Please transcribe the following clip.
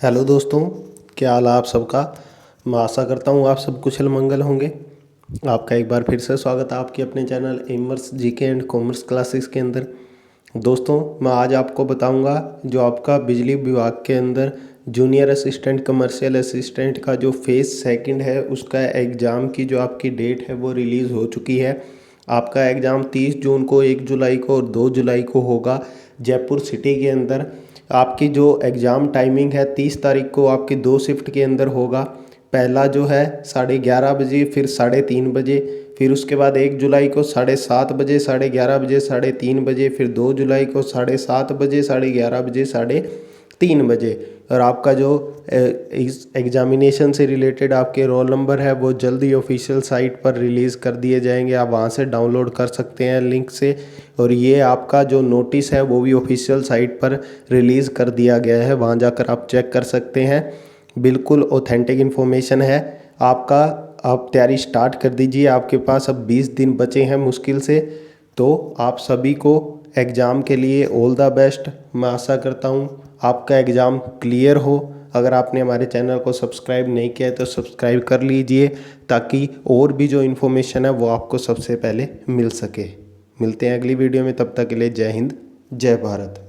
Hello दोस्तों, क्या हाल है आप सबका। मैं आशा करता हूँ आप सब कुशल मंगल होंगे। आपका एक बार फिर से स्वागत है आपके अपने चैनल एमर्स जीके एंड कॉमर्स क्लासेस के अंदर। दोस्तों, मैं आज आपको बताऊंगा जो आपका बिजली विभाग के अंदर जूनियर असिस्टेंट कमर्शियल असिस्टेंट का जो फेज़ सेकंड है उसका एग्ज़ाम की जो आपकी डेट है वो रिलीज़ हो चुकी है। आपका एग्ज़ाम 30 जून को, 1 जुलाई को और 2 जुलाई को होगा जयपुर सिटी के अंदर। आपकी जो एग्ज़ाम टाइमिंग है 30 तारीख को आपकी 2 शिफ्ट के अंदर होगा। पहला जो है 11:30 बजे, फिर 3:30 बजे, फिर उसके बाद 1 जुलाई को 7:30 बजे, 11:30 बजे, 3:30 बजे, फिर 2 जुलाई को 7:30 बजे, 11:30 बजे, 3:30 बजे। और आपका जो इस एग्जामिनेशन से रिलेटेड आपके रोल नंबर है वो जल्द ही ऑफिशियल साइट पर रिलीज़ कर दिए जाएंगे। आप वहाँ से डाउनलोड कर सकते हैं लिंक से। और ये आपका जो नोटिस है वो भी ऑफिशियल साइट पर रिलीज़ कर दिया गया है, वहाँ जाकर आप चेक कर सकते हैं। बिल्कुल ऑथेंटिक इन्फॉर्मेशन है आपका। आप तैयारी स्टार्ट कर दीजिए, आपके पास अब 20 दिन बचे हैं मुश्किल से। तो आप सभी को एग्ज़ाम के लिए ऑल द बेस्ट। मैं आशा करता हूँ आपका एग्ज़ाम क्लियर हो। अगर आपने हमारे चैनल को सब्सक्राइब नहीं किया है तो सब्सक्राइब कर लीजिए, ताकि और भी जो इन्फॉर्मेशन है वो आपको सबसे पहले मिल सके। मिलते हैं अगली वीडियो में, तब तक के लिए जय हिंद, जय भारत।